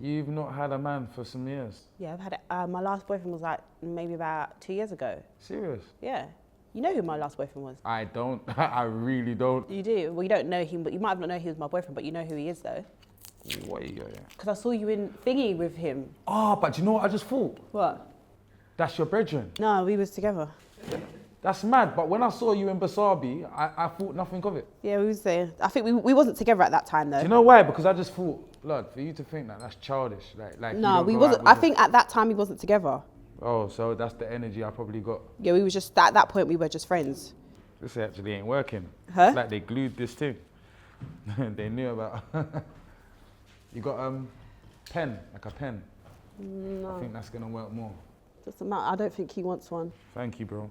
You've not had a man for some years? Yeah, I've had it. My last boyfriend was like maybe about 2 years ago. Serious? Yeah. You know who my last boyfriend was? I don't. I really don't. You do? Well, you don't know him, but you might not know he was my boyfriend, but you know who he is though. What are you going? Because I saw you in thingy with him. Oh, but you know what I just thought? What? That's your brethren. No, we was together. That's mad, but when I saw you in Basabi, I thought nothing of it. Yeah, we was there. I think we wasn't together at that time though. Do you know why? Because I just thought, Lord, for you to think that, that's childish. Like No, we wasn't. I think at that time we wasn't together. Oh, so that's the energy I probably got. Yeah, we was just, at that point we were just friends. This actually ain't working. Huh? It's like they glued this thing. They knew about. You got pen, like a pen. No. I think that's gonna work more. Doesn't matter. I don't think he wants one. Thank you, bro.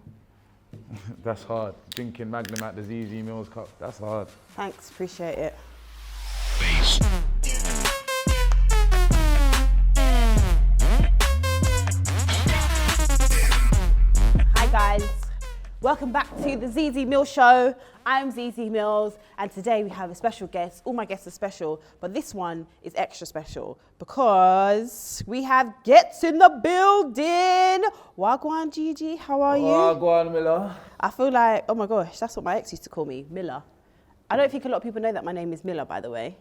That's hard. Drinking Magnum at the ZEZE MILLZ cup. That's hard. Thanks, appreciate it. Hi guys, welcome back to the ZEZE MILLZ show. I'm ZEZE MILLZ and today we have a special guest. All my guests are special, but this one is extra special because we have GHETTS in the building. Wagwan Gigi, how are you? Wagwan Miller. I feel like, oh my gosh, that's what my ex used to call me, Miller. I don't think a lot of people know that my name is Miller, by the way.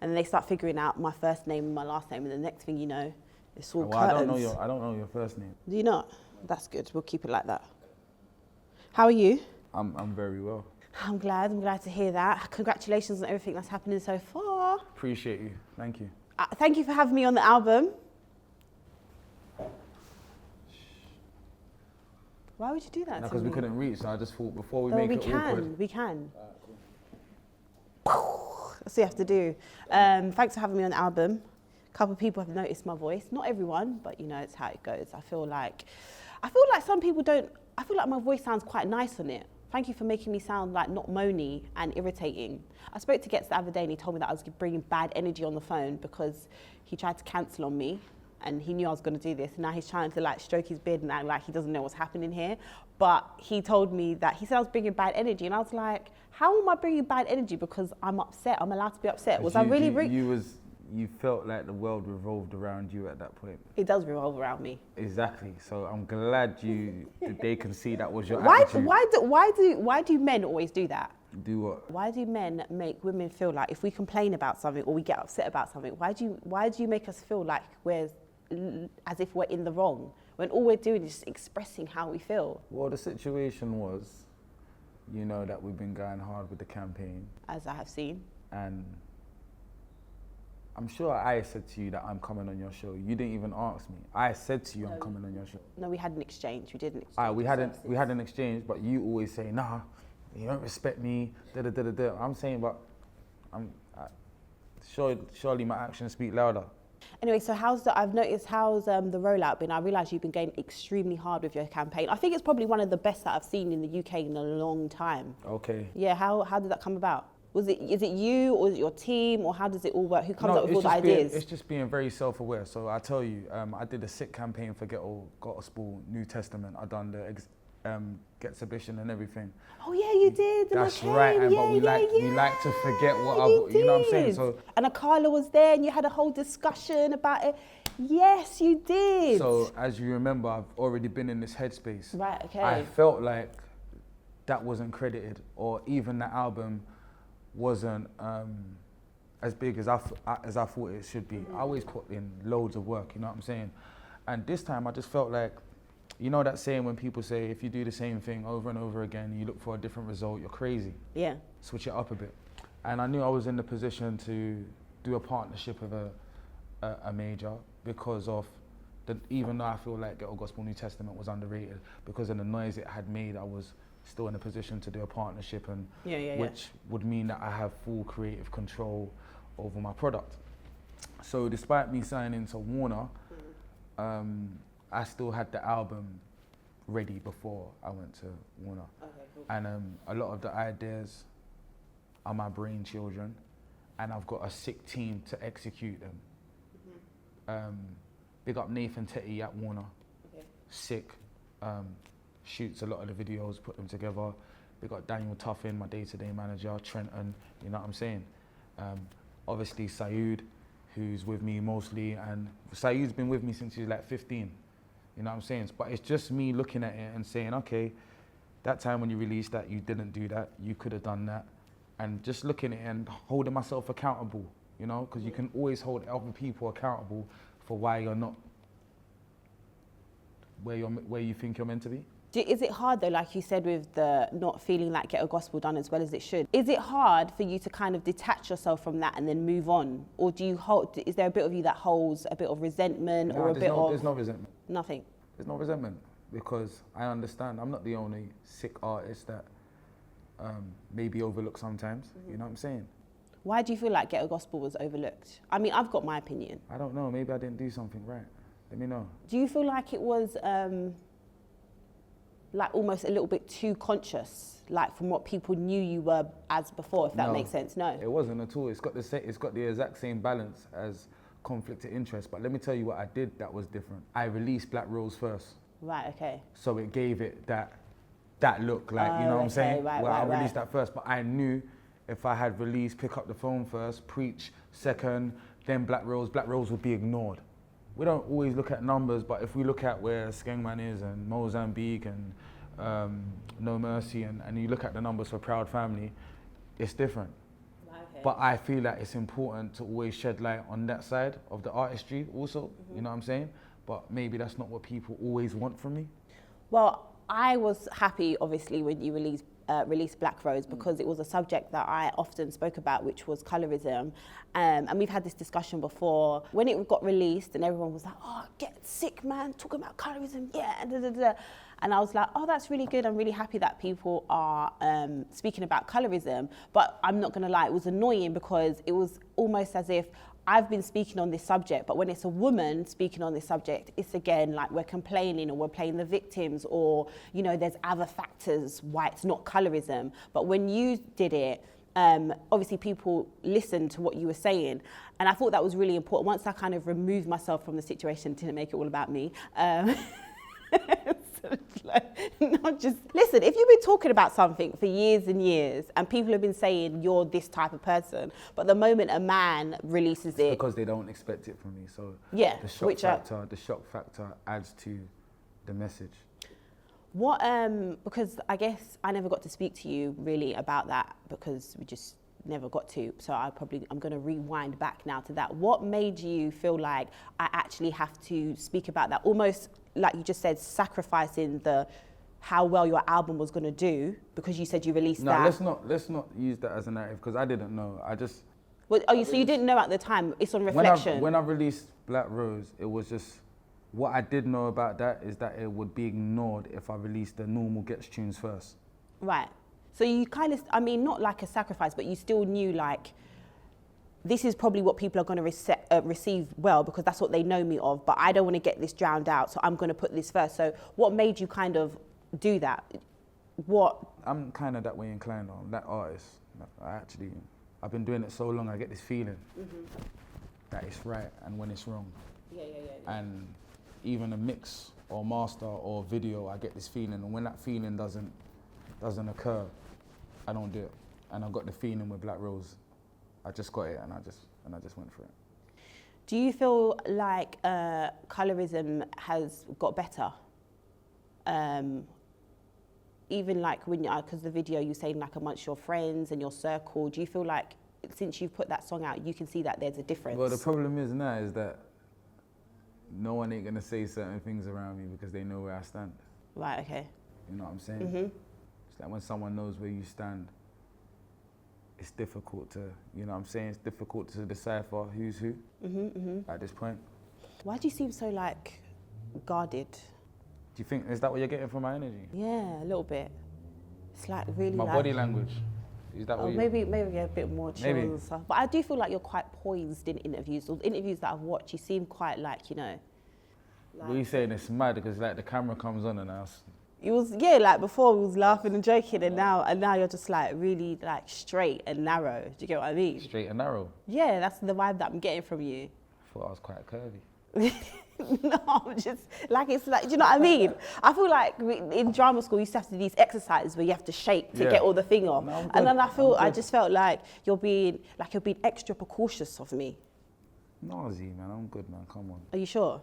And then they start figuring out my first name and my last name, and the next thing you know, it's all Well, curtains. I don't know your first name. Do you not? That's good. We'll keep it like that. How are you? I'm very well. I'm glad to hear that. Congratulations on everything that's happening so far. Appreciate you. Thank you. Thank you for having me on the album. Why would you do that? Because we couldn't reach, so I just thought before we make it awkward. We can. That's what you have to do. Thanks for having me on the album. A couple of people have noticed my voice. Not everyone, but you know, it's how it goes. I feel like some people don't. I feel like my voice sounds quite nice on it. Thank you for making me sound like not moany and irritating. I spoke to GHETTS the other day and he told me that I was bringing bad energy on the phone because he tried to cancel on me and he knew I was going to do this. And now he's trying to like stroke his beard and act like he doesn't know what's happening here. But he told me that he said I was bringing bad energy and I was like, how am I bringing bad energy because I'm upset? I'm allowed to be upset. Was I really You felt like the world revolved around you at that point. It does revolve around me. Exactly. So I'm glad they can see that was your attitude. Why do men always do that? Do what? Why do men make women feel like if we complain about something or we get upset about something, why do you make us feel like we're as if we're in the wrong when all we're doing is just expressing how we feel? Well, the situation was, you know, that we've been going hard with the campaign. As I have seen. And I'm sure I said to you that I'm coming on your show. You didn't even ask me. I said to you I'm coming on your show. No, we had an exchange. We did an exchange. We had an exchange, but you always say, nah, you don't respect me, da-da-da-da-da. I'm saying, but surely my actions speak louder. Anyway, so I've noticed how's the rollout been? I realise you've been going extremely hard with your campaign. I think it's probably one of the best that I've seen in the UK in a long time. Okay. Yeah, how did that come about? Is it you or is it your team or how does it all work? Who comes up with all the ideas? It's just being very self-aware. So I tell you, I did a sick campaign for Gospel New Testament. I done the exhibition and everything. Oh yeah, you did. That's right, but we like to forget what you know what I'm saying. So and Akala was there, and you had a whole discussion about it. Yes, you did. So as you remember, I've already been in this headspace. Right. Okay. I felt like that wasn't credited, or even the album wasn't as big as I thought it should be. I always put in loads of work, you know what I'm saying? And this time I just felt like, you know that saying when people say, if you do the same thing over and over again, you look for a different result, you're crazy. Yeah. Switch it up a bit. And I knew I was in the position to do a partnership with a major because of, even though I feel like Ghetto Gospel New Testament was underrated, because of the noise it had made, I was still in a position to do a partnership, and which would mean that I have full creative control over my product. So despite me signing to Warner, I still had the album ready before I went to Warner. Okay, cool. And a lot of the ideas are my brain children, and I've got a sick team to execute them. Big up Nathan Tetty at Warner. Okay. Sick. Shoots a lot of the videos, put them together. We got Daniel Tuffin, my day-to-day manager, Trenton, you know what I'm saying? Obviously Sayoud, who's with me mostly, and Saeed's been with me since he's like 15. You know what I'm saying? But it's just me looking at it and saying, okay, that time when you released that, you didn't do that, you could have done that. And just looking at it and holding myself accountable, you know, because you can always hold other people accountable for why you're not where you think you're meant to be. Is it hard though, like you said, with the not feeling like Ghetto Gospel done as well as it should? Is it hard for you to kind of detach yourself from that and then move on? Or do you hold, is there a bit of you that holds a bit of resentment or a bit of... There's no resentment. Nothing? There's no resentment, because I understand I'm not the only sick artist that maybe overlooked sometimes, you know what I'm saying? Why do you feel like Ghetto Gospel was overlooked? I mean, I've got my opinion. I don't know, maybe I didn't do something right. Let me know. Do you feel like it was like almost a little bit too conscious, like from what people knew you were as before, if that makes sense? No. It wasn't at all. It's got the exact same balance as conflict of interest. But let me tell you what I did that was different. I released Black Rose first. Right, okay. So it gave it that look, like, you know what I'm saying? Right, I released that first, but I knew if I had released Pick Up the Phone first, Preach second, then Black Rose would be ignored. We don't always look at numbers, but if we look at where Skengman is and Mozambique and No Mercy and you look at the numbers for Proud Family, it's different. Okay. But I feel like it's important to always shed light on that side of the artistry also, you know what I'm saying? But maybe that's not what people always want from me. Well, I was happy, obviously, when you released Black Rose, because it was a subject that I often spoke about, which was colorism. And we've had this discussion before. When it got released and everyone was like, oh, get sick, man, talking about colorism, yeah, da, da, da. And I was like, oh, that's really good. I'm really happy that people are speaking about colorism. But I'm not gonna lie, it was annoying because it was almost as if I've been speaking on this subject, but when it's a woman speaking on this subject, it's again like we're complaining or we're playing the victims, or, you know, there's other factors why it's not colorism. But when you did it, obviously people listened to what you were saying. And I thought that was really important. Once I kind of removed myself from the situation, didn't make it all about me. Not just listen, if you've been talking about something for years and years and people have been saying you're this type of person, but the moment a man releases it, because they don't expect it from me, so yeah, the shock factor adds to the message. What because I guess I never got to speak to you really about that because we just never got to, so I'm going to rewind back now to that. What made you feel like I actually have to speak about that, almost like you just said, sacrificing how well your album was going to do because you said you released that? No, let's not use that as a narrative, because I didn't know. So you didn't know at the time? It's on reflection. When I released Black Rose, it was just, what I did know about that is that it would be ignored if I released the normal Ghetts tunes first. Right. So you kind of, I mean, not like a sacrifice, but you still knew like, this is probably what people are going to receive well because that's what they know me of, but I don't want to get this drowned out, so I'm going to put this first. So what made you kind do that? I'm kind of that way inclined on that artist. I've been doing it so long, I get this feeling that it's right and when it's wrong. Yeah. And even a mix or master or video, I get this feeling, and when that feeling doesn't occur, I don't do it. And I got the feeling with Black Rose. I just got it and I just went for it. Do you feel like colorism has got better? Even like when because the video you're saying like amongst your friends and your circle, do you feel like since you've put that song out, you can see that there's a difference? Well, the problem is now is that no one ain't gonna say certain things around me because they know where I stand. Right, okay. You know what I'm saying? Mm-hmm. It's like when someone knows where you stand, it's difficult to, you know what I'm saying? It's difficult to decipher who's who at this point. Why do you seem so like guarded? Do you think, is that what you're getting from my energy? Yeah, a little bit. It's like really my body language. Is that what you... Maybe a bit more chill and stuff. But I do feel like you're quite poised in interviews. Those interviews that I've watched, you seem quite like, you know. Like, what are you saying? It's mad because like the camera comes on and it was, yeah, like before we was laughing and joking and now you're just like really like straight and narrow. Do you get what I mean? Straight and narrow? Yeah, that's the vibe that I'm getting from you. I thought I was quite curvy. No, I'm just like, it's like, do you know what I mean? I feel like in drama school you used to have to do these exercises where you have to shake to get all the thing off. No, and then I just felt like you're being extra precautious of me. No, Z, man, I'm good, man. Come on. Are you sure?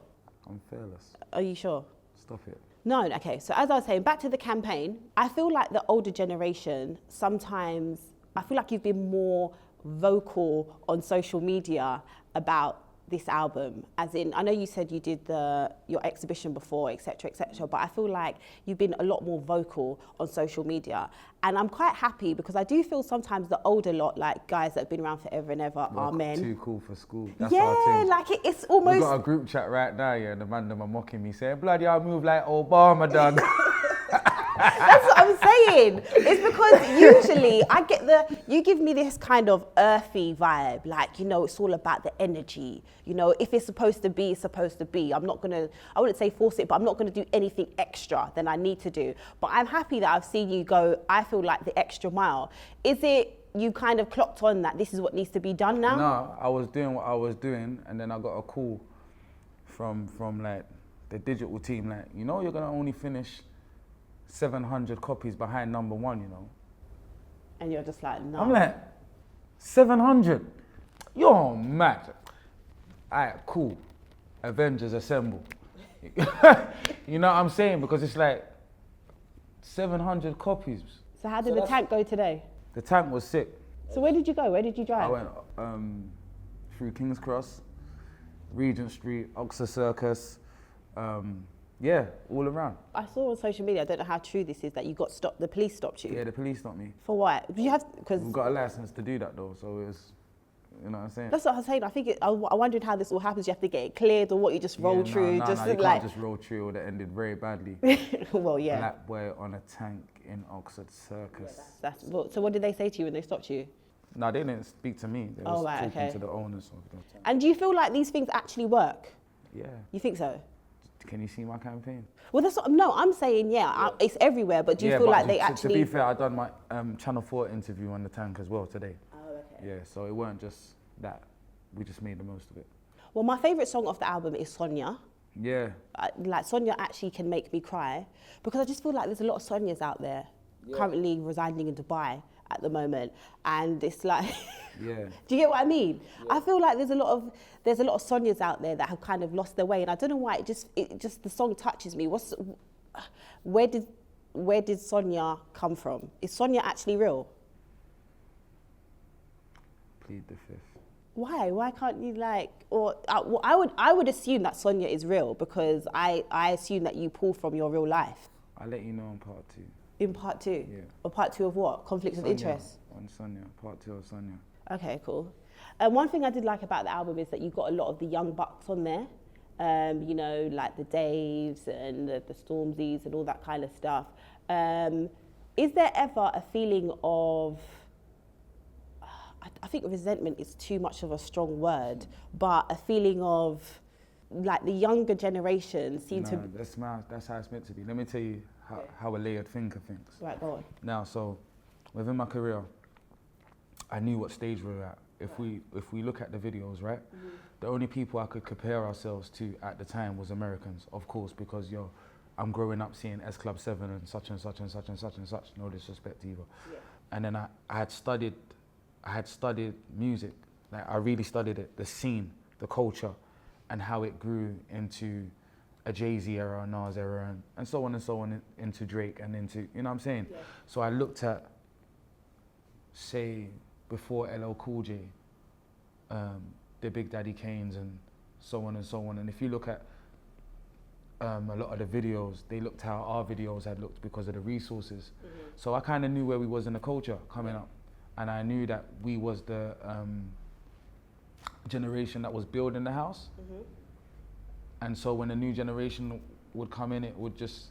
I'm fearless. Are you sure? Stop it. No, okay. So as I was saying, back to the campaign, I feel like the older generation, sometimes, I feel like you've been more vocal on social media about this album. As in, I know you said you did your exhibition before, etc., but I feel like you've been a lot more vocal on social media. And I'm quite happy because I do feel sometimes the older lot, like guys that have been around forever and ever, are men. Too cool for school. That's yeah, our thing. like it's almost... We've got a group chat right now, yeah, and the man them are mocking me, saying, bloody, I move like Obama, dog. That's what I'm saying. It's because usually I get you give me this kind of earthy vibe, like, you know, it's all about the energy. You know, if it's supposed to be, it's supposed to be. I wouldn't say force it, but I'm not gonna do anything extra than I need to do. But I'm happy that I've seen you go, I feel like the extra mile. Is it you kind of clocked on that this is what needs to be done now? No, I was doing what I was doing, and then I got a call from like the digital team, like, you know, you're gonna only finish 700 copies behind number one, you know. And you're just like, no. I'm like, 700? You're mad. All right, cool. Avengers assemble. You know what I'm saying? Because it's like 700 copies. So how did the tank go today? The tank was sick. So where did you go? Where did you drive? I went through King's Cross, Regent Street, Oxford Circus, yeah, all around. I saw on social media, I don't know how true this is, that you got stopped, the police stopped you. Yeah, the police stopped me. For what? Do you have, because... We've got a license to do that though, so it was, you know what I'm saying? That's what I was saying. I think, I wondered how this all happens. You have to get it cleared or what, you just roll through? You like... can't just roll through, or that ended very badly. Well, yeah. Black boy on a tank in Oxford Circus. So what did they say to you when they stopped you? No, they didn't speak to me. They was talking to the owners of the tank. And do you feel like these things actually work? Yeah. You think so? Can you see my campaign? Well, that's what, no, I'm saying, it's everywhere, but do you feel like they actually... To be fair, I done my Channel 4 interview on the tank as well today. Oh, okay. Yeah, so it weren't just that. We just made the most of it. Well, my favourite song off the album is Sonia. Yeah. Like, Sonia actually can make me cry because I just feel like there's a lot of Sonias out there currently residing in Dubai at the moment, and it's like... Yeah. Do you get what I mean? Yeah. I feel like there's a lot of Sonias out there that have kind of lost their way, and I don't know why. It just the song touches me. Where did Sonia come from? Is Sonia actually real? Plead the fifth. Why? Why can't you I would assume that Sonia is real because I assume that you pull from your real life. I'll let you know in part 2. In part 2? Yeah. Or part 2 of what? Conflicts of interest? On Sonia. Part 2 of Sonia. Okay, cool. One thing I did like about the album is that you've got a lot of the young bucks on there. You know, like the Daves and the Stormzys and all that kind of stuff. Is there ever a feeling of, I think resentment is too much of a strong word, but a feeling of like the younger generation seem to... That's how it's meant to be. Let me tell you how a layered thinker thinks. Right, go on. Now, so within my career, I knew what stage we were at. If we look at the videos, right? Mm-hmm. The only people I could compare ourselves to at the time was Americans, of course, because I'm growing up seeing S Club 7 and such and such and such and such and such. No disrespect either. Yeah. And then I had studied music. Like I really studied it, the scene, the culture, and how it grew into a Jay-Z era, a Nas era, and so on into Drake and into, you know what I'm saying? Yeah. So I looked at, say, before LL Cool J, the Big Daddy Kanes and so on and so on. And if you look at a lot of the videos, they looked how our videos had looked because of the resources. Mm-hmm. So I kind of knew where we was in the culture coming up. And I knew that we was the generation that was building the house. Mm-hmm. And so when a new generation would come in, it would just,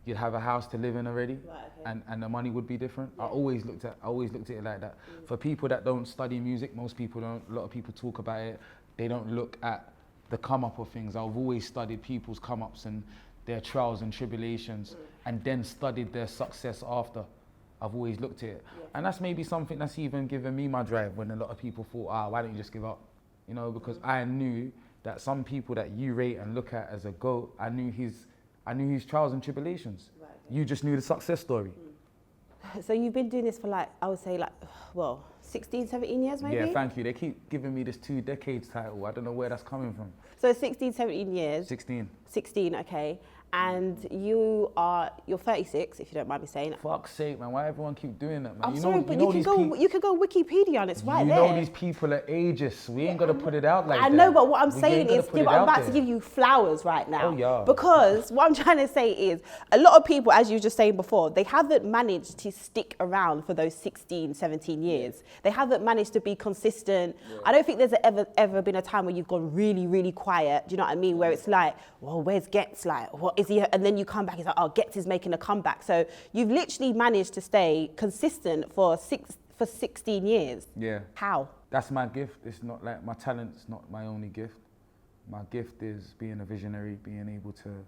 you'd have a house to live in already, right, okay. and the money would be different. Yeah. I always looked at it like that. Mm. For people that don't study music, most people don't, a lot of people talk about it, they don't look at the come up of things. I've always studied people's come ups and their trials and tribulations, and then studied their success after. I've always looked at it. Yeah. And that's maybe something that's even given me my drive when a lot of people thought, why don't you just give up? You know, because I knew that some people that you rate and look at as a GOAT, I knew his trials and tribulations. Right, okay. You just knew the success story. So you've been doing this for like, I would say like, well, 16, 17 years maybe? Yeah, thank you. They keep giving me this 2 decades title. I don't know where that's coming from. So 16, 17 years. 16. 16, okay. And you're 36, if you don't mind me saying. Fuck's sake, man. Why everyone keep doing that, man? I'm sorry, but you can go Wikipedia and it's right there. You know these people are ageist. We ain't got to put it out like that. I know, but what I'm saying is, I'm about to give you flowers right now. Oh, yeah. Because what I'm trying to say is, a lot of people, as you were just saying before, they haven't managed to stick around for those 16, 17 years. They haven't managed to be consistent. Yeah. I don't think there's ever been a time where you've gone really, really quiet. Do you know what I mean? Where it's like, well, where's Ghetts? Like, what is he? And then you come back, it's like, oh, Ghetts is making a comeback. So you've literally managed to stay consistent for 16 years. Yeah. How? That's my gift. It's not like my talent's not my only gift. My gift is being a visionary, being able to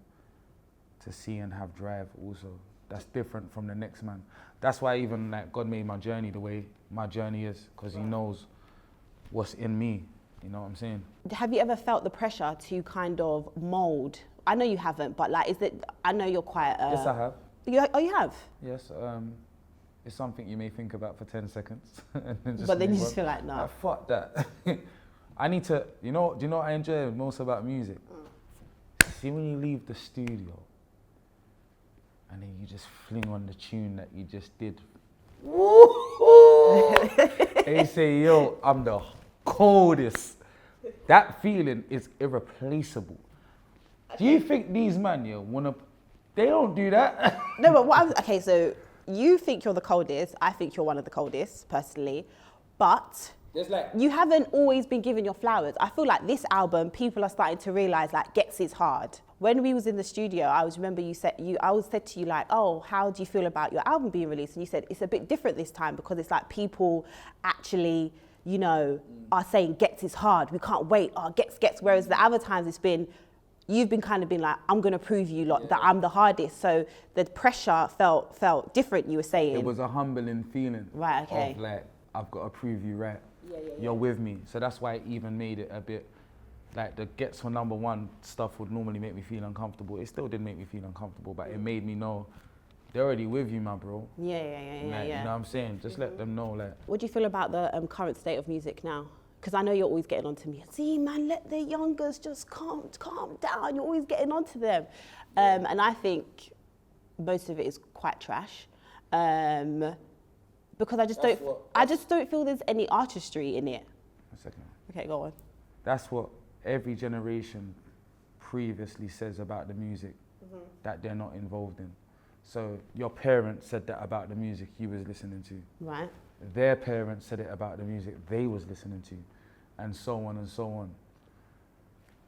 see and have drive also. That's different from the next man. That's why even like God made my journey the way my journey is, because he knows what's in me. You know what I'm saying? Have you ever felt the pressure to kind of mold? I know you haven't, but like, I know you're quite. Yes, I have. You have? Yes. It's something you may think about for 10 seconds. And then but then you just feel like, no. Like, fuck that. I need to, do you know what I enjoy most about music? See when you leave the studio and then you just fling on the tune that you just did. And you say, yo, I'm the coldest. That feeling is irreplaceable. Do you think these men, they don't do that? No, but okay, so you think you're the coldest. I think you're one of the coldest, personally. But you haven't always been given your flowers. I feel like this album, people are starting to realize like Ghetts is hard. When we was in the studio, I remember I always said to you like, oh, how do you feel about your album being released? And you said, it's a bit different this time because it's like people actually, are saying Ghetts is hard. We can't wait. Oh, Ghetts. Whereas the other times you've been kind of been like, I'm going to prove you that I'm the hardest. So the pressure felt different, you were saying. It was a humbling feeling. Right, okay. Of like, I've got to prove you right. You're with me. So that's why it even made it a bit, like the Ghetts for #1 stuff would normally make me feel uncomfortable. It still did make me feel uncomfortable, but it made me know they're already with you, my bro. Yeah. You know what I'm saying? Just let them know. Like. What do you feel about the current state of music now? Because I know you're always getting on to me. See, man, let the youngers just calm down. You're always getting on to them. And I think most of it is quite trash. Because I just don't feel there's any artistry in it. A second. Okay, go on. That's what every generation previously says about the music that they're not involved in. So your parents said that about the music you was listening to. Right. Their parents said it about the music they was listening to, and so on and so on.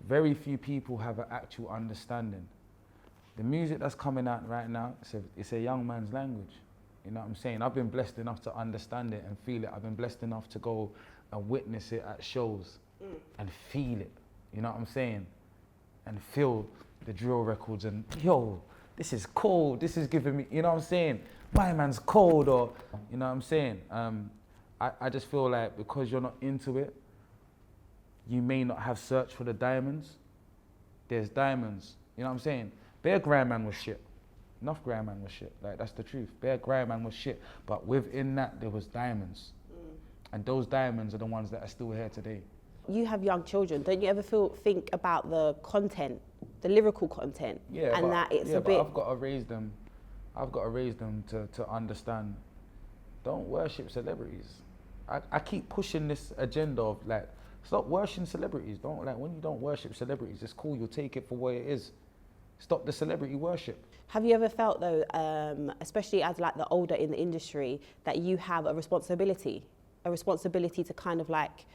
Very few people have an actual understanding. The music that's coming out right now, it's a young man's language. You know what I'm saying? I've been blessed enough to understand it and feel it. I've been blessed enough to go and witness it at shows and feel it. You know what I'm saying? And feel the drill records and, yo, this is cold. This is giving me, you know what I'm saying? My man's cold, or, you know what I'm saying? I just feel like because you're not into it, you may not have searched for the diamonds. There's diamonds, you know what I'm saying? Bare Grandman was shit. Enough Grandman was shit, like that's the truth. Bare Grandman was shit, but within that there was diamonds. And those diamonds are the ones that are still here today. You have young children, don't you ever think about the content, the lyrical content? Yeah, and that it's a bit. I've got to raise them to understand, don't worship celebrities. I keep pushing this agenda of like, stop worshiping celebrities. When you don't worship celebrities, it's cool, you'll take it for what it is. Stop the celebrity worship. Have you ever felt though, especially as like the older in the industry, that you have a responsibility to kind of like,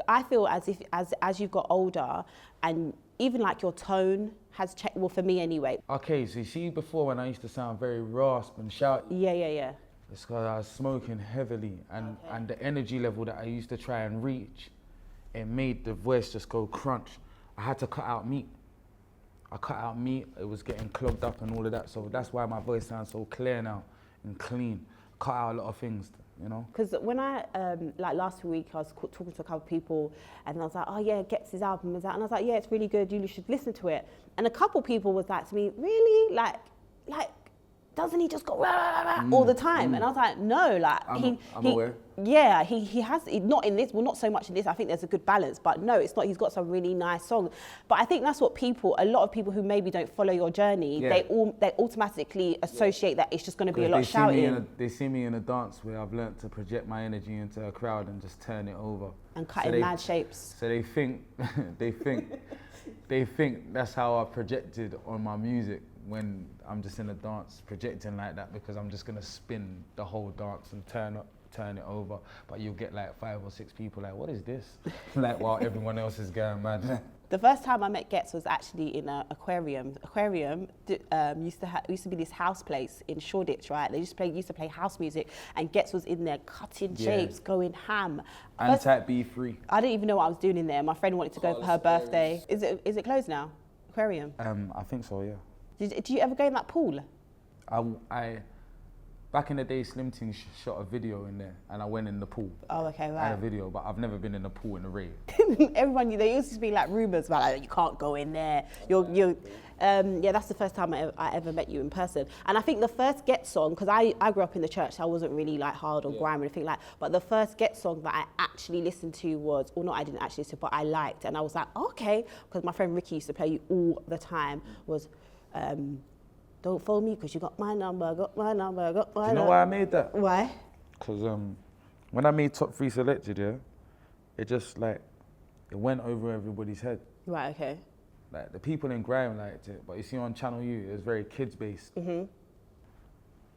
I feel as if as you've got older and even like your tone has changed, well for me anyway. Okay, so you see before when I used to sound very rasp and shout. Yeah. It's because I was smoking heavily and the energy level that I used to try and reach, it made the voice just go crunch. I had to cut out meat. It was getting clogged up and all of that, so that's why my voice sounds so clear now and clean. Cut out a lot of things, you know? Because when I, like last week, I was talking to a couple of people and I was like, oh yeah, Ghetts' album is out. And I was like, yeah, it's really good, you should listen to it. And a couple people was like to me, really? Like doesn't he just go rah, rah, rah, rah, all the time? And I was like, no, like I'm aware. Yeah, he has, not in this, well, not so much in this. I think there's a good balance, but no, it's not. He's got some really nice songs. But I think that's what a lot of people who maybe don't follow your journey, they automatically associate that it's just going to be a lot of shouting. They see me in a dance where I've learnt to project my energy into a crowd and just turn it over. And cut in mad shapes. So they think, they think that's how I projected on my music when I'm just in a dance projecting like that, because I'm just going to spin the whole dance and turn it over, but you'll get like 5 or 6 people like, what is this? Like, while everyone else is going mad. The first time I met GHETS was actually in an aquarium. Aquarium used to be this house place in Shoreditch, right? They used to play house music, and GHETS was in there cutting shapes, going ham. And type B3. I didn't even know what I was doing in there. My friend wanted to go for her birthday. Is it closed now? Aquarium? I think so, yeah. Did you ever go in that pool? I back in the day, Slim Ting shot a video in there, and I went in the pool. Oh, okay, right. I had a video, but I've never been in a pool in a rave. Everyone, there used to be like rumours about like, you can't go in there. Yeah, that's the first time I ever met you in person. And I think the first GHETS song, because I grew up in the church, so I wasn't really like hard or grime or anything like. But the first GHETS song that I actually listened to was, or not, I didn't actually listen, but I liked, and I was like, okay, because my friend Ricky used to play you all the time. Was don't phone me because you got my number, got my number, got my number. Do you know why I made that? Why? Because when I made Top 3 Selected, yeah, it just like, it went over everybody's head. Right, okay. Like the people in grime liked it, but you see on Channel U, it was very kids based. Mm-hmm.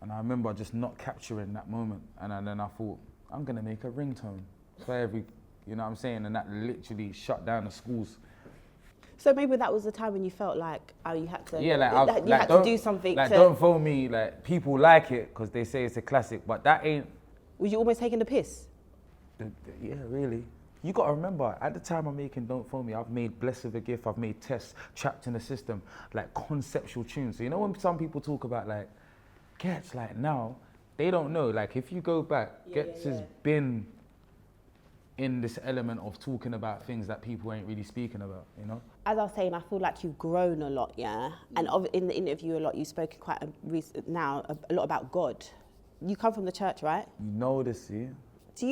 And I remember just not capturing that moment. And then I thought, I'm gonna make a ringtone for every, you know what I'm saying? And that literally shut down the schools. So maybe that was the time when you felt like, oh, you had to, you had to do something. Like, don't phone me. Like, people like it because they say it's a classic, but that ain't. Was you almost taking the piss? Yeah, really. You got to remember, at the time I'm making Don't Phone Me, I've made Blessed with a Gift, I've made Tests, Trapped in the System, like conceptual tunes. So you know when some people talk about like GHETS, like now, they don't know. Like if you go back, GHETS has been in this element of talking about things that people ain't really speaking about, you know? As I was saying, I feel like you've grown a lot, yeah? And in the interview a lot, you've spoken quite a lot about God. You come from the church, right? You know this, yeah? Do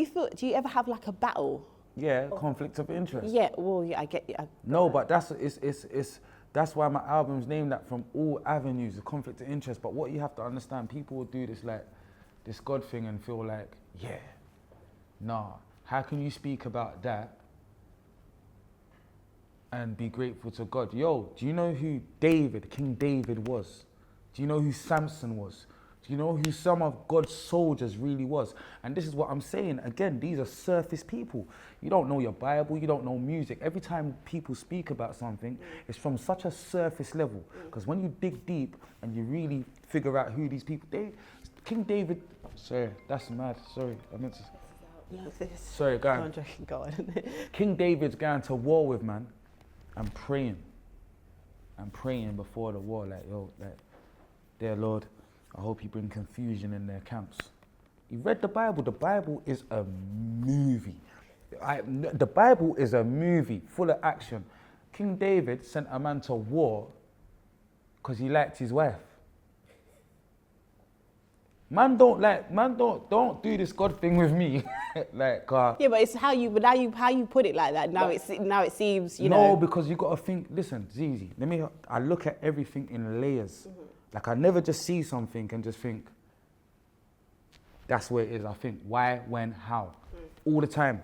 you ever have like a battle? Yeah, conflict of interest. Yeah, well, yeah, I get you. No, but that's why my album's named that, From All Avenues, the conflict of interest. But what you have to understand, people will do this like, this God thing and feel like, yeah, nah. How can you speak about that and be grateful to God? Yo, do you know who King David was? Do you know who Samson was? Do you know who some of God's soldiers really was? And this is what I'm saying. Again, these are surface people. You don't know your Bible, you don't know music. Every time people speak about something, it's from such a surface level. Because when you dig deep and you really figure out who these people, King David, sorry, that's mad, sorry, I meant to. Sorry, go on. Go on. King David's going to war with man. I'm praying before the war, like, yo, like, dear Lord, I hope you bring confusion in their camps. You read the Bible. The Bible is a movie. The Bible is a movie full of action. King David sent a man to war because he liked his wife. Man don't do this God thing with me. Like, yeah, but it's how you put it like that. Now it seems, you know. No, because you gotta think, listen, ZEZE, I look at everything in layers. Mm-hmm. Like I never just see something and just think, that's where it is. I think why, when, how. All the time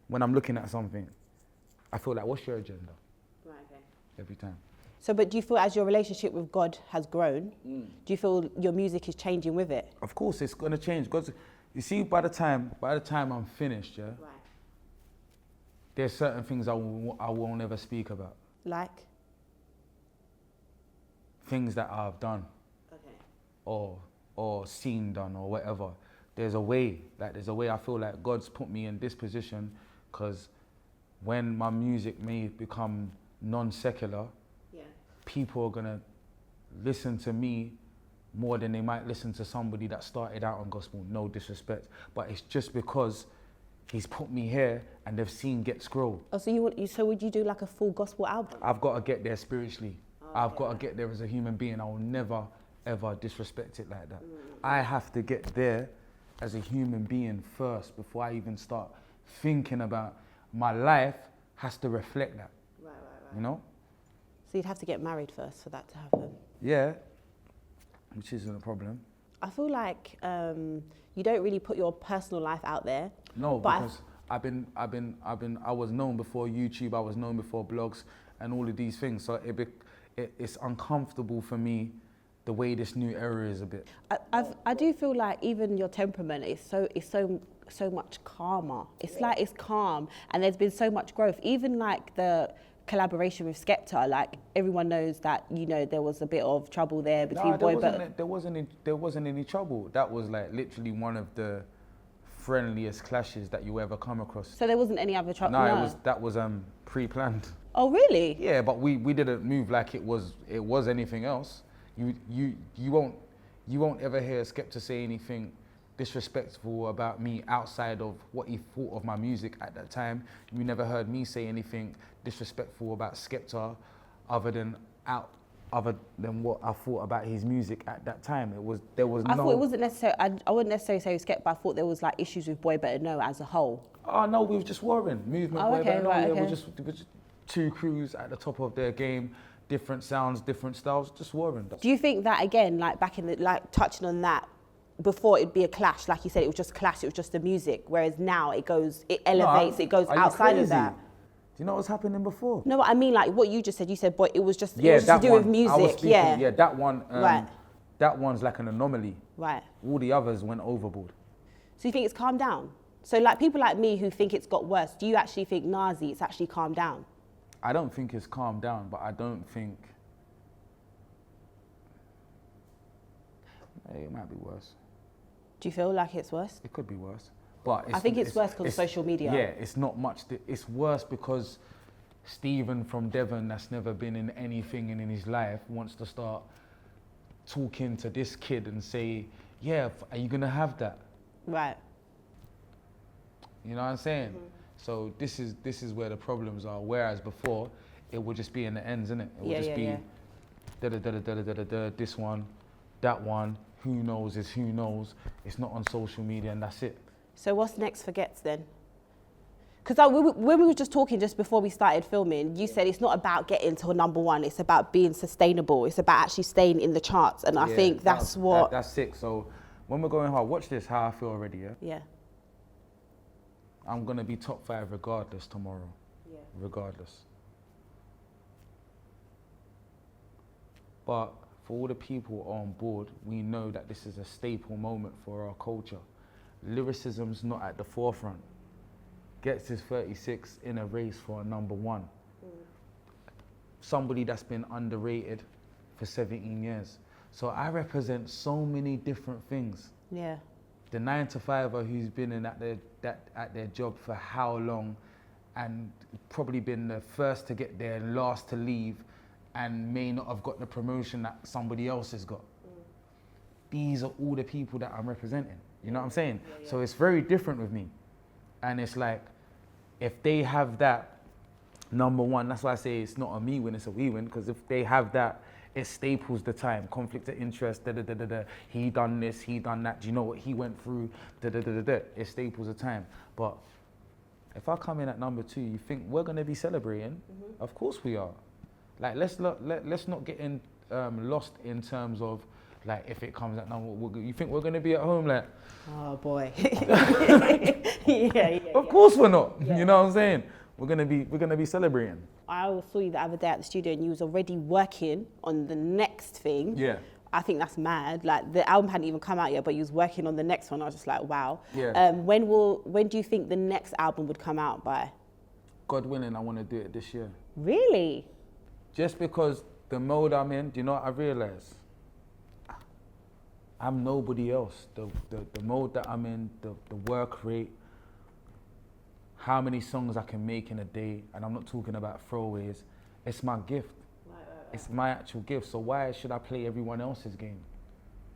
when I'm looking at something, I feel like, what's your agenda? Right, okay. Every time. So, but do you feel as your relationship with God has grown, do you feel your music is changing with it? Of course, it's going to change. God's, you see, by the time I'm finished, yeah, right, there's certain things I will never speak about. Like? Things that I've done, okay, or seen done, or whatever. There's a way I feel like God's put me in this position, because when my music may become non-secular, people are gonna listen to me more than they might listen to somebody that started out on gospel. No disrespect, but it's just because he's put me here and they've seen GHETS grow. Oh, so would you do like a full gospel album? I've got to get there spiritually. I've got to get there as a human being. I will never, ever disrespect it like that. I have to get there as a human being first before I even start thinking about my life has to reflect that. Right. You know? So you'd have to get married first for that to happen. Yeah, which isn't a problem. I feel like you don't really put your personal life out there. No, because I was known before YouTube, I was known before blogs and all of these things. So it's uncomfortable for me the way this new era is a bit. I do feel like even your temperament is so much calmer. It's like it's calm, and there's been so much growth. Even like the collaboration with Skepta, like everyone knows that, you know, there was a bit of trouble there between there wasn't any trouble. That was like literally one of the friendliest clashes that you ever come across. So there wasn't any other trouble? No, that was pre-planned. Oh really? Yeah, but we didn't move like it was anything else. You won't ever hear Skepta say anything disrespectful about me outside of what he thought of my music at that time. You never heard me say anything disrespectful about Skepta other than what I thought about his music at that time. I thought it wasn't necessarily, I wouldn't necessarily say Skepta, but I thought there was like issues with Boy Better Know as a whole. Oh no, we were just warring. Movement, Boy Better Know, right, okay. We're just two crews at the top of their game, different sounds, different styles, just warring. Do you think that again, like back in the, like touching on that, before it'd be a clash, like you said, it was just clash, it was just the music, whereas now it elevates, it goes outside of that. Do you know what's happening before? No, what I mean, like what you just said, boy, it was just to do with music, Yeah, that one, right. That one's like an anomaly. Right. All the others went overboard. So you think it's calmed down? So like people like me who think it's got worse, do you actually think, Nazi, it's actually calmed down? I don't think it's calmed down, but I don't think, it might be worse. Do you feel like it's worse? It could be worse. But I think it's worse because of social media. Yeah, it's not much. It's worse because Stephen from Devon, that's never been in anything in his life, wants to start talking to this kid and say, yeah, are you going to have that? Right. You know what I'm saying? Mm-hmm. So this is where the problems are. Whereas before, it would just be in the ends, innit? It would just be da-da-da-da-da-da-da, this one, that one, who knows is who knows. It's not on social media and that's it. So what's next for GHETS then? Because when we were just talking just before we started filming, you said it's not about getting to number one, it's about being sustainable. It's about actually staying in the charts. And I think that's sick. So when we're going hard, watch this, how I feel already, yeah? Yeah. I'm going to be top 5 regardless tomorrow. Yeah. Regardless. But for all the people on board, we know that this is a staple moment for our culture. Lyricism's not at the forefront. GHETS is 36 in a race for a number 1. Somebody that's been underrated for 17 years. So I represent so many different things. Yeah. The 9-to-5er who's been in at their job for how long and probably been the first to get there and last to leave and may not have got the promotion that somebody else has got. These are all the people that I'm representing. You know what I'm saying? Yeah. So it's very different with me. And it's like, if they have that number 1, that's why I say it's not a me win, it's a we win, because if they have that, it staples the time. Conflict of interest, he done this, he done that, do you know what he went through, it staples the time. But if I come in at number 2, you think we're gonna be celebrating? Mm-hmm. Of course we are. Like, let's not get in, lost in terms of, like, if it comes at number, you think we're going to be at home like... Oh, boy. Of course we're not. Yeah. You know what I'm saying? We're going to be celebrating. I saw you the other day at the studio and you was already working on the next thing. Yeah. I think that's mad. Like, the album hadn't even come out yet, but you was working on the next one. I was just like, wow. Yeah. When do you think the next album would come out by? God willing, I want to do it this year. Really? Just because the mode I'm in, do you know what I realize? I'm nobody else. The mode that I'm in, the work rate, how many songs I can make in a day, and I'm not talking about throwaways, it's my gift. Right. It's my actual gift, so why should I play everyone else's game?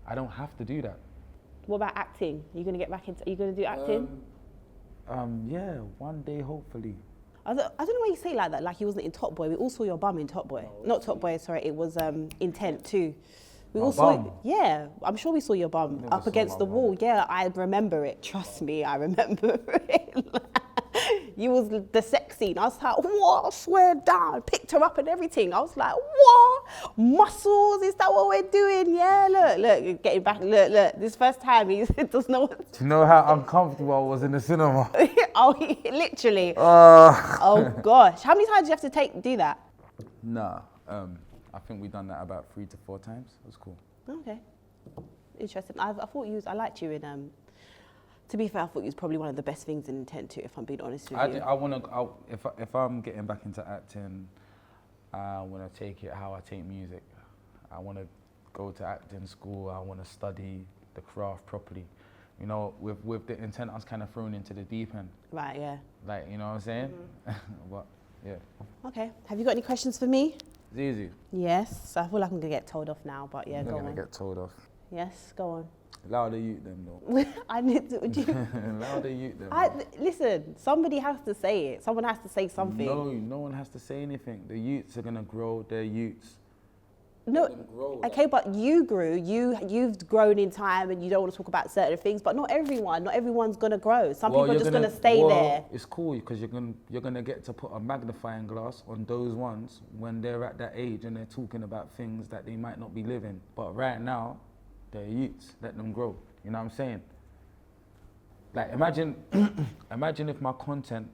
I don't have to do that. What about acting? Are you going to get back into, are you going to do acting? Yeah, one day hopefully. I don't know why you say like that, like he wasn't in Top Boy. We all saw your bum in Top Boy. Not Top Boy, sorry, it was Intent too. We My all saw, bum? yeah, I'm sure we saw your bum Never up saw against my the bum. wall. Yeah, I remember it. Trust me, I remember it. You was the sex scene. I was like, what? Swear down. Picked her up and everything. I was like, what? Muscles? Is that what we're doing? Yeah, look, getting back. Look. This first time he does not. Do you know how uncomfortable I was in the cinema? Oh, literally. Uh, Oh gosh. How many times do you have to do that? nah, I think we done that about 3 to 4 times. It was cool. Okay. Interesting. I thought I liked you in, to be fair, I thought you was probably one of the best things in Intent to, if I'm being honest with you. I want to, if I'm getting back into acting, I want to take it how I take music. I want to go to acting school. I want to study the craft properly. You know, with the Intent, I was kind of thrown into the deep end. Right, yeah. Like, you know what I'm saying? But, yeah. Okay. Have you got any questions for me? It's easy. Yes. I feel like I'm going to get told off now, but yeah, You're go going on. to get told off. Yes, go on. Louder you them though. I need to. Louder you them. Listen, somebody has to say it. Someone has to say something. No one has to say anything. The youths are going to grow their youths. No, Let them grow, okay, but you grew. You've grown in time, and you don't want to talk about certain things. But not everyone's gonna grow. Some people are just gonna stay there. It's cool because you're gonna get to put a magnifying glass on those ones when they're at that age and they're talking about things that they might not be living. But right now, they're youths. Let them grow. You know what I'm saying? Like imagine if my content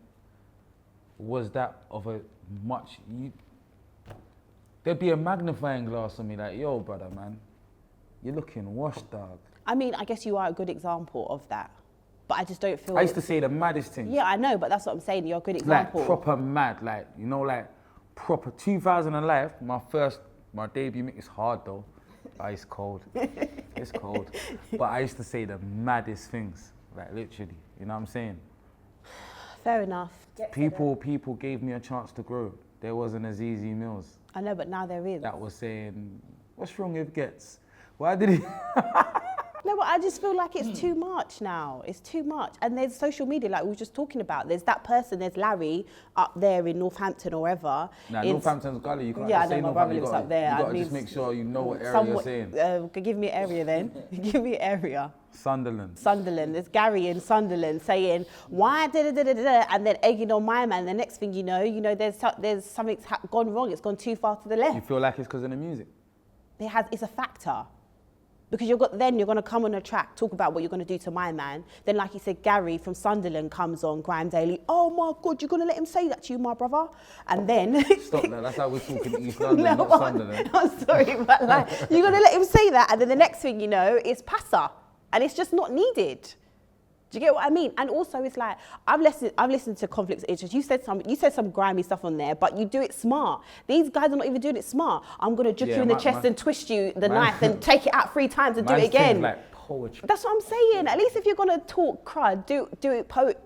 was that of a much. There'd be a magnifying glass on me like, yo, brother, man, you're looking washed, dog. I mean, I guess you are a good example of that, but I just don't feel. I used to say the maddest things. Yeah, I know, but that's what I'm saying. You're a good example. Like proper mad, like, you know, like proper 2000 and life, my debut mix is hard though. It's cold. It's cold. But I used to say the maddest things, like literally, you know what I'm saying? Fair enough. People gave me a chance to grow. There wasn't a ZEZE MILLZ. I know, but now there is. That was saying, what's wrong with GHETS? Why did he? No, but I just feel like it's too much now. It's too much. And there's social media, like we were just talking about. There's that person, there's Larry up there in Northampton or wherever. Nah, Northampton's gully. You can't Yeah, I just say know, my brother Northampton. lives up there. You got I to just mean, make sure you know what area you're saying. Give me an area then. Give me an area. Sunderland. There's Gary in Sunderland saying, why da-da-da-da-da, and then egging on my man. The next thing you know, there's something's gone wrong. It's gone too far to the left. You feel like it's because of the music? It's a factor. Because you're going to come on a track, talk about what you're going to do to my man. Then, like you said, Gary from Sunderland comes on Grime Daily. Oh my God, you're going to let him say that to you, my brother? And then... Stop that, that's how we're talking East London, not Sunderland. I'm sorry, but like, you're going to let him say that, and then the next thing you know, it's Passa. And it's just not needed. Do you get what I mean? And also, it's like I've listened to Conflicts of Interest. You said some grimy stuff on there, but you do it smart. These guys are not even doing it smart. I'm gonna juke you in the chest and twist you the knife and take it out 3 times and do it again. Like poetry. That's what I'm saying. At least if you're gonna talk crud, do it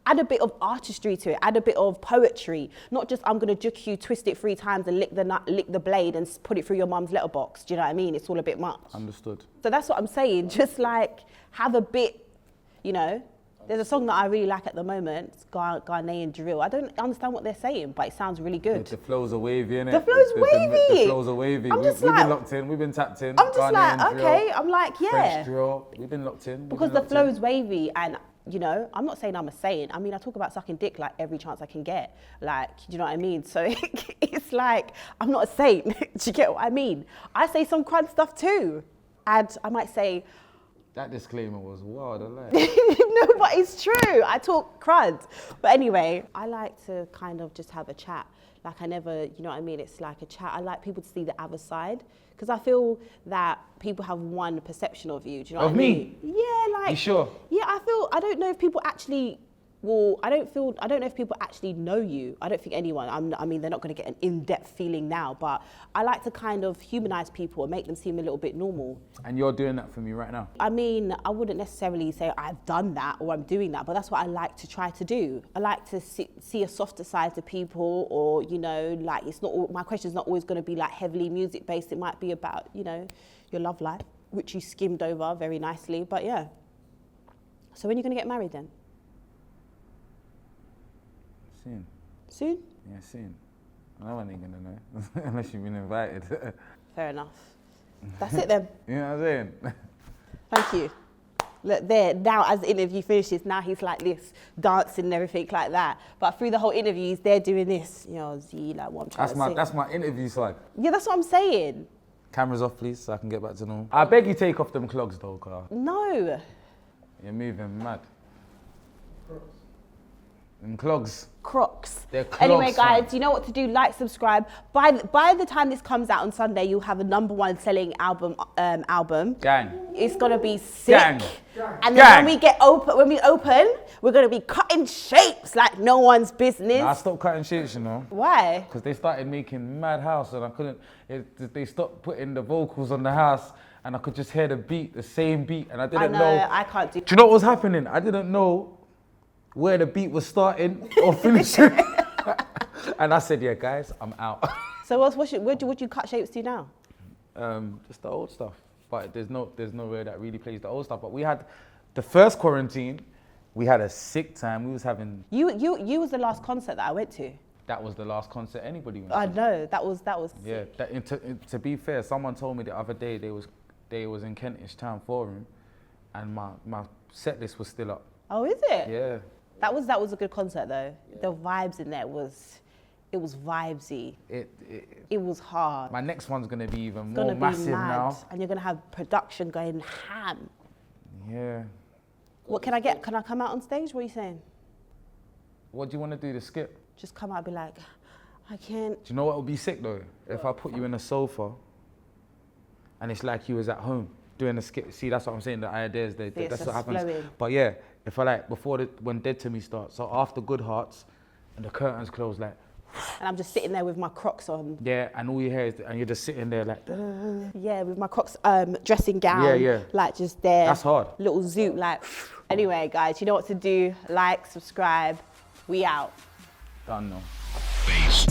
add a bit of artistry to it. Add a bit of poetry. Not just I'm gonna juke you, twist it 3 times and lick the blade and put it through your mum's letterbox. Do you know what I mean? It's all a bit much. Understood. So that's what I'm saying. Just like have a bit. You know, there's a song that I really like at the moment. It's Ghanaian Drill. I don't understand what they're saying, but it sounds really good. The flows are wavy, innit? The flow's wavy. The flows are wavy. We've been locked in. We've been tapped in. I'm just Ghanaian like, drill, okay. I'm like, yeah. French drill. We've been locked in. Because the flow's wavy, and you know, I'm not saying I'm a saint. I mean, I talk about sucking dick like every chance I can get. Like, do you know what I mean? So it's like I'm not a saint. Do you get what I mean? I say some crud stuff too, and I might say. That disclaimer was wild, I like. No, but it's true. I talk crud. But anyway, I like to kind of just have a chat. Like I never, you know what I mean? It's like a chat. I like people to see the other side. Because I feel that people have one perception of you. Do you know what I mean? Of me? Yeah, like. You sure? Yeah, I don't know if people actually. Well, I don't know if people actually know you. I don't think anyone. I mean, they're not going to get an in-depth feeling now, but I like to kind of humanize people and make them seem a little bit normal. And you're doing that for me right now? I mean, I wouldn't necessarily say I've done that or I'm doing that, but that's what I like to try to do. I like to see a softer side to people, or, you know, like my question's not always going to be like heavily music-based. It might be about, you know, your love life, which you skimmed over very nicely, but yeah. So when are you going to get married then? Soon. Soon? Yeah, soon. No one ain't gonna know, unless you've been invited. Fair enough. That's it then. You know what I'm saying? Thank you. Look there, now as the interview finishes, now he's like this, dancing and everything like that. But through the whole interview, he's there doing this. You know, Z, like what I'm trying to say. That's my interview side. Yeah, that's what I'm saying. Cameras off, please, so I can get back to normal. I beg you take off them clogs, though, car. No. You're moving mad. Them clogs. Crocs. They're clogs, Anyway, guys, fam. you know what to do. Like, subscribe. By the time this comes out on Sunday, you'll have a #1 selling album. Gang. It's gonna be sick. Gang. And then Gang. when we open, we're gonna be cutting shapes like no one's business. I stopped cutting shapes, you know. Why? Because they started making mad house and I couldn't, they stopped putting the vocals on the house and I could just hear the beat, the same beat, and I didn't know. I can't do. Do you know what was happening? I didn't know where the beat was starting or finishing. And I said, yeah, guys, I'm out. So what you cut shapes to now? Just the old stuff. But there's no way that really plays the old stuff. But we had the first quarantine, we had a sick time. We was having. You was the last concert that I went to. That was the last concert anybody went to. I know, that was. Yeah, to be fair, someone told me the other day they was in Kentish Town Forum, and my set list was still up. Oh, is it? Yeah. That was a good concert though. Yeah. The vibes in there it was vibesy. It was hard. My next one's gonna be even more massive now. And you're gonna have production going ham. Yeah. What can I get? Can I come out on stage? What are you saying? What do you want to do? The skip? Just come out and be like, I can't. Do you know what would be sick though? If I put you in a sofa and it's like you was at home doing a skip. See, that's what I'm saying. The ideas, that's what happens. Flowing. But yeah, if I like, when Dead to Me starts, so after Good Hearts and the curtains close, like. And I'm just sitting there with my Crocs on. Yeah, and all you hear is, and you're just sitting there like. Yeah, with my Crocs dressing gown. Yeah, yeah. Like just there. That's hard. Little zoot, like. Anyway, guys, you know what to do. Like, subscribe. We out. Done now. Bass.